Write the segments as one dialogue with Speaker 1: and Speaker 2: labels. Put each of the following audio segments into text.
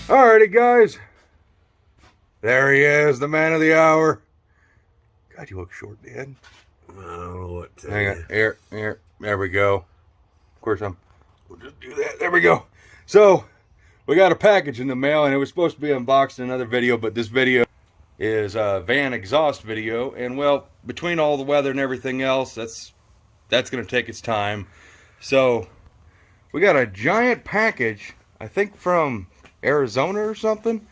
Speaker 1: Alrighty, guys. There he is, the man of the hour. God, you look short, Dad.
Speaker 2: I don't know what to
Speaker 1: Hang on. Here. There we go. Of course, we'll just do that. There we go. So, we got a package in the mail, and it was supposed to be unboxed in another video, but this video is a van exhaust video. And, well, between all the weather and everything else, that's going to take its time. So, we got a giant package, I think from Arizona or something.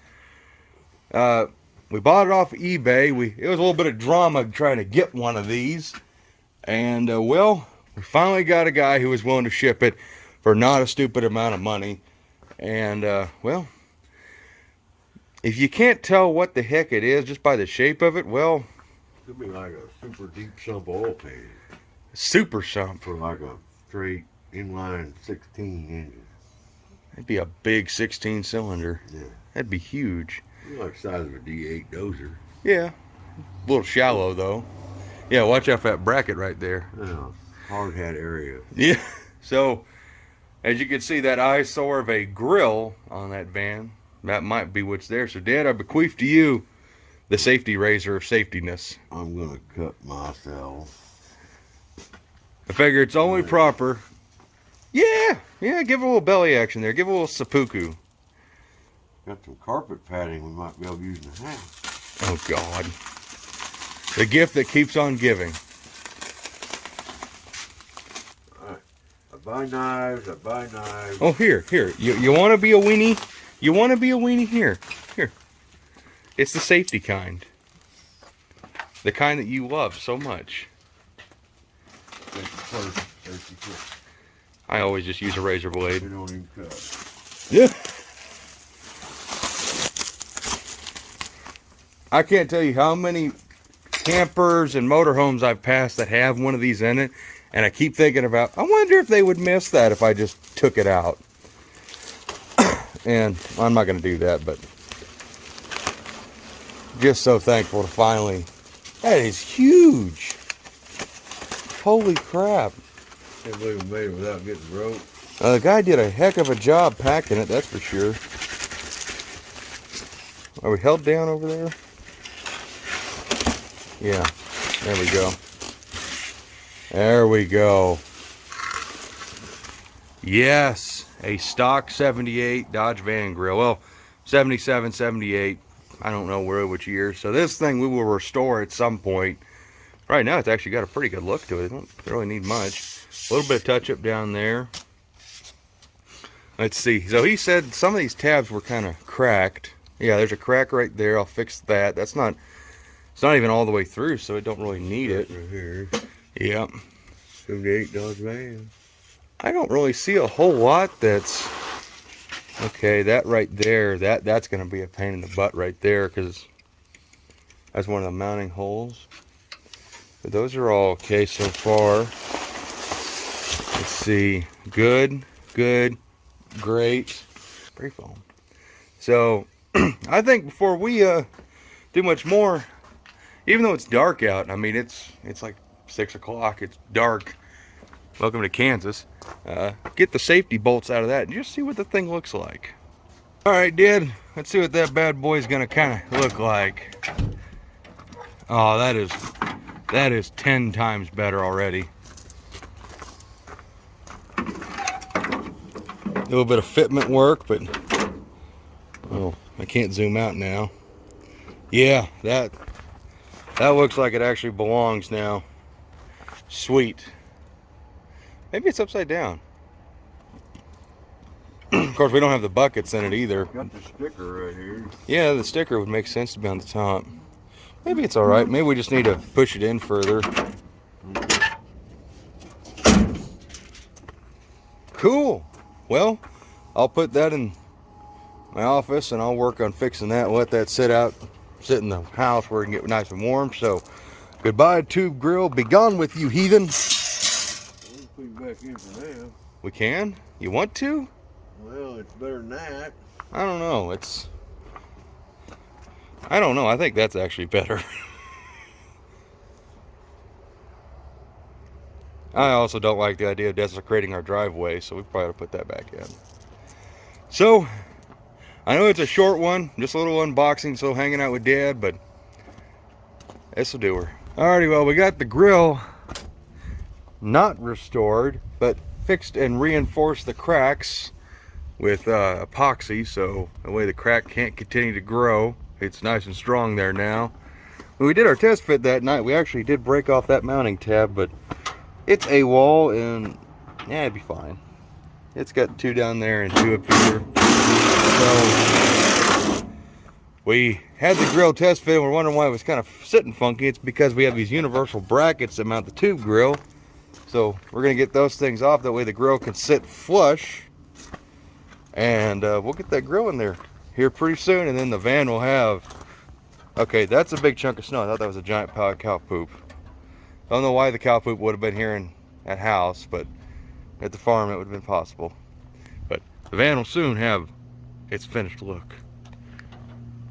Speaker 1: We bought it off eBay. It was a little bit of drama trying to get one of these. And, well, we finally got a guy who was willing to ship it for not a stupid amount of money. And, well, if you can't tell what the heck it is just by the shape of it, well...
Speaker 2: It could be like a super deep sump oil pan.
Speaker 1: Super sump.
Speaker 2: For like a straight inline 16 engine.
Speaker 1: That'd be a big 16 cylinder.
Speaker 2: Yeah.
Speaker 1: That'd be huge.
Speaker 2: Like the size of a D8 dozer.
Speaker 1: Yeah. A little shallow, though. Yeah, watch out for that bracket right there.
Speaker 2: Yeah. Hard hat area.
Speaker 1: Yeah. So, as you can see, that eyesore of a grill on that van, that might be what's there. So, Dad, I bequeath to you the safety razor of safetyness.
Speaker 2: I'm going to cut myself.
Speaker 1: I figure it's only proper. Yeah, give it a little belly action there. Give it a little seppuku.
Speaker 2: Got some carpet padding we might be able to use in the house.
Speaker 1: Oh, God. The gift that keeps on giving.
Speaker 2: Alright. I buy knives.
Speaker 1: Oh, here. You want to be a weenie? You want to be a weenie? Here. It's the safety kind. The kind that you love so much. I always just use a razor blade.
Speaker 2: They don't even cut.
Speaker 1: Yeah. I can't tell you how many campers and motorhomes I've passed that have one of these in it, and I keep thinking about, I wonder if they would miss that if I just took it out. And I'm not going to do that, but just so thankful to finally. That is huge. Holy crap.
Speaker 2: Can't believe we made it without getting broke.
Speaker 1: The guy did a heck of a job packing it, that's for sure. Are we held down over there? Yeah, there we go. There we go. Yes, a stock 78 Dodge Van grill. Well, 77, 78. I don't know which year. So this thing we will restore at some point. Right now it's actually got a pretty good look to it. It don't really need much. A little bit of touch up down there. Let's see. So he said some of these tabs were kind of cracked. Yeah, there's a crack right there. I'll fix that. It's not even all the way through, so it don't really need it.
Speaker 2: Right here.
Speaker 1: Yep.
Speaker 2: 78 Dodge Van.
Speaker 1: I don't really see a whole lot that's... Okay, that right there, that's going to be a pain in the butt right there, because that's one of the mounting holes. But those are all okay so far. Let's see. Good, great. Spray foam. So, I think before we do much more, even though it's dark out, I mean, it's like 6 o'clock, it's dark. Welcome to Kansas. Get the safety bolts out of that and just see what the thing looks like. Alright, Dad, let's see what that bad boy's gonna kind of look like. Oh, that is 10 times better already. A little bit of fitment work, but oh, I can't zoom out now. Yeah, that looks like it actually belongs now. Sweet. Maybe it's upside down. Of course, we don't have the buckets in it either.
Speaker 2: Got the sticker right here.
Speaker 1: Yeah, the sticker would make sense to be on the top. Maybe it's alright. Maybe we just need to push it in further. Cool. Well, I'll put that in my office and I'll work on fixing that. Let that sit in the house where it can get nice and warm. So, goodbye, tube grill. Be gone with you, heathen.
Speaker 2: Put it back in for now.
Speaker 1: We can? You want to?
Speaker 2: Well, it's better than that.
Speaker 1: I don't know. I don't know. I think that's actually better. I also don't like the idea of desecrating our driveway, so we probably ought to put that back in. So, I know it's a short one, just a little unboxing, so hanging out with Dad, but this'll do her. Alrighty, well, we got the grill not restored, but fixed and reinforced the cracks with epoxy, so that way the crack can't continue to grow. It's nice and strong there now. When we did our test fit that night, we actually did break off that mounting tab, but it's a wall, and yeah, it'd be fine. It's got 2 down there and 2 up here. So we had the grill test fit, and we're wondering why it was kind of sitting funky. It's because we have these universal brackets that mount the tube grill. So we're gonna get those things off, that way the grill can sit flush, and we'll get that grill in there here pretty soon, and then the van will have, okay, that's a big chunk of snow. I thought that was a giant pile of cow poop. Don't know why the cow poop would have been here in that house, but at the farm it would have been possible. But the van will soon have its finished look.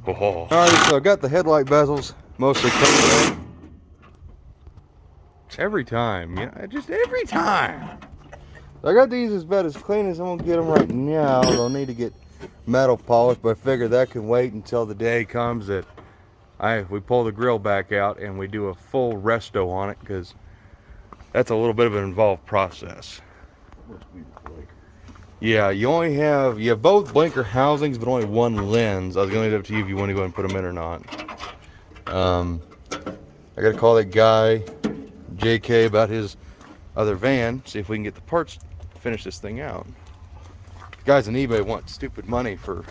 Speaker 1: Oh. Alright, so I got the headlight bezels mostly covered up. Every time, you know, just every time. I got these about as clean as I'm gonna get them right now. They'll need to get metal polish, but I figure that can wait until the day comes that we pull the grill back out and we do a full resto on it, because that's a little bit of an involved process.
Speaker 2: Must be the blinker.
Speaker 1: Yeah, you have both blinker housings, but only one lens. I was gonna leave it up to you if you want to go ahead and put them in or not. I gotta call that guy JK about his other van, see if we can get the parts to finish this thing out. The guys on eBay want stupid money for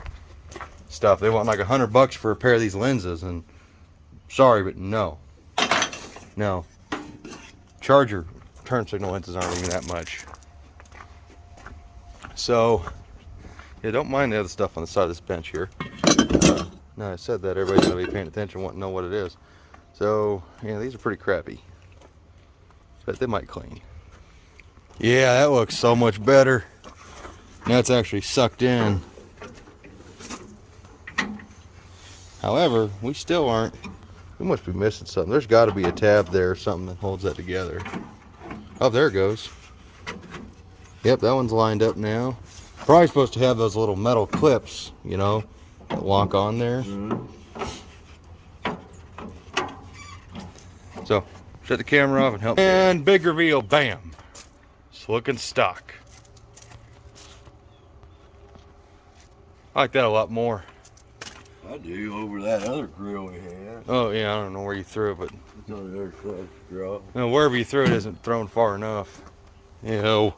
Speaker 1: stuff. They want like $100 for a pair of these lenses, and sorry, but no. Charger turn signal lenses aren't even that much. So yeah, don't mind the other stuff on the side of this bench here. Now I said that, everybody's gonna be paying attention, want to know what it is. So yeah, these are pretty crappy, but they might clean. Yeah, that looks so much better. Now it's actually sucked in. However, we still aren't. We must be missing something. There's got to be a tab there or something that holds that together. Oh, there it goes. Yep, that one's lined up now. Probably supposed to have those little metal clips, you know, that lock on there. So, shut the camera off and help. And big reveal, bam. It's looking stock. I like that a lot more.
Speaker 2: I do, over that other grill we had.
Speaker 1: Oh yeah, I don't know where you threw it, but
Speaker 2: It's on the other side of the grill.
Speaker 1: no, wherever you threw it isn't thrown far enough. You know,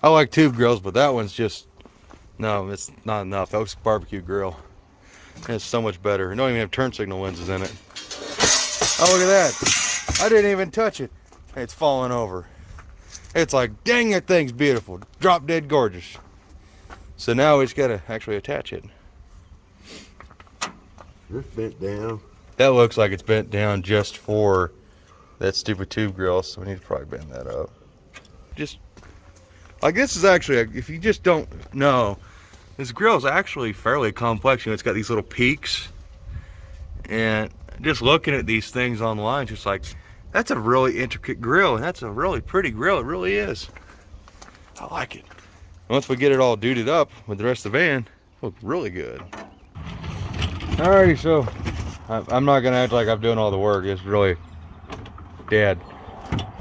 Speaker 1: I like tube grills, but that one's just, no, it's not enough. That was a barbecue grill. And it's so much better. It don't even have turn signal lenses in it. Oh, look at that. I didn't even touch it. It's falling over. It's like, dang, that thing's beautiful. Drop dead gorgeous. So now we just gotta actually attach it.
Speaker 2: This bent down.
Speaker 1: That looks like it's bent down just for that stupid tube grill, so we need to probably bend that up. Just, like, this is actually, if you just don't know, this grill is actually fairly complex. You know, it's got these little peaks, and just looking at these things online, just like, that's a really intricate grill, and that's a really pretty grill. It really is. I like it. Once we get it all duded up with the rest of the van, it'll look really good. Alrighty, so I'm not gonna act like I'm doing all the work. It's really Dad.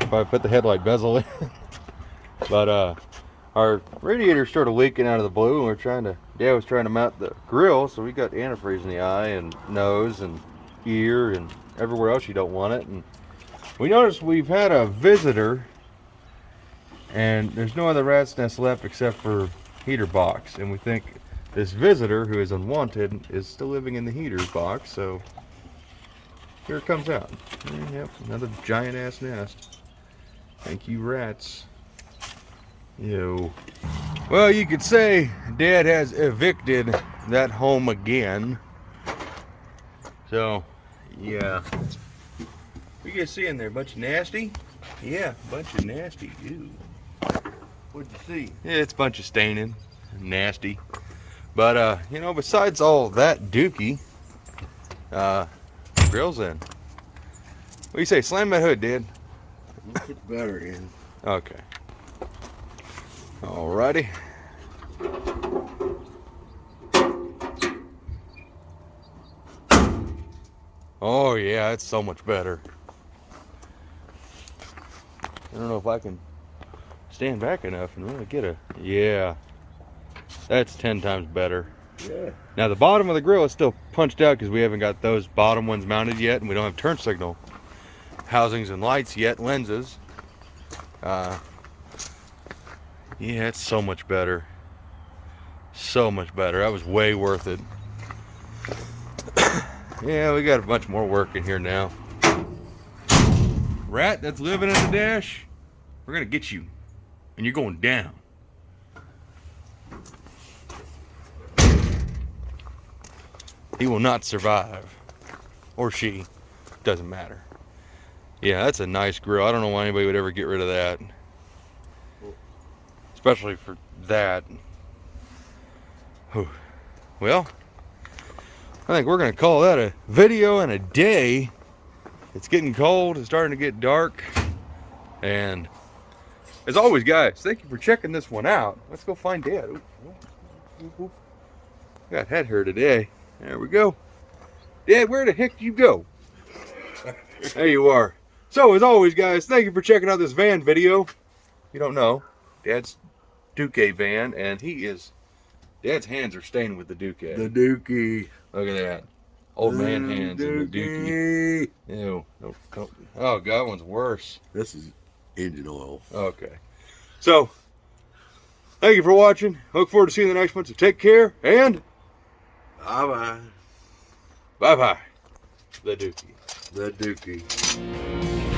Speaker 1: If I put the headlight bezel in. But our radiator started leaking out of the blue, and Dad was trying to mount the grill, so we got antifreeze in the eye and nose and ear and everywhere else you don't want it. And we noticed we've had a visitor, and there's no other rat's nest left except for heater box, and we think this visitor, who is unwanted, is still living in the heater box. So here it comes out. Yep, another giant ass nest. Thank you, rats. Ew. Well, you could say Dad has evicted that home again. So yeah, what you guys see in there? A bunch of nasty? Yeah, a bunch of nasty. Ew.
Speaker 2: What'd you see?
Speaker 1: Yeah, it's a bunch of staining. Nasty. But you know, besides all that dookie, grill's in. What do you say? Slam that hood, Dad.
Speaker 2: Let's put the battery in.
Speaker 1: Okay. Alrighty. Oh yeah, it's so much better. I don't know if I can stand back enough and really get a, yeah, that's 10 times better.
Speaker 2: Yeah.
Speaker 1: Now the bottom of the grill is still punched out because we haven't got those bottom ones mounted yet, and we don't have turn signal housings and lights yet, lenses. Yeah, it's so much better. So much better. That was way worth it. Yeah, we got a bunch more work in here now. Rat that's living in the dash, we're gonna get you, and you're going down. He will not survive, or she, doesn't matter. Yeah, that's a nice grill. I don't know why anybody would ever get rid of that, especially for that. Whew. Well, I think we're gonna call that a video and a day. It's getting cold, it's starting to get dark, and as always, guys, thank you for checking this one out. Let's go find Dad. Oop, oop, oop. Got head here today. There we go. Dad, where the heck did you go? There you are. So, as always, guys, thank you for checking out this van video. If you don't know, Dad's Duke van, and Dad's hands are staying with the Duke.
Speaker 2: The Dookie.
Speaker 1: Look at that. Old man hands in the Dookie. Ew. Oh, God, that one's worse.
Speaker 2: This is engine oil.
Speaker 1: Okay. So, thank you for watching. Look forward to seeing you in the next one. So take care, and
Speaker 2: Bye-bye.
Speaker 1: bye-bye. The Dookie.
Speaker 2: The Dookie.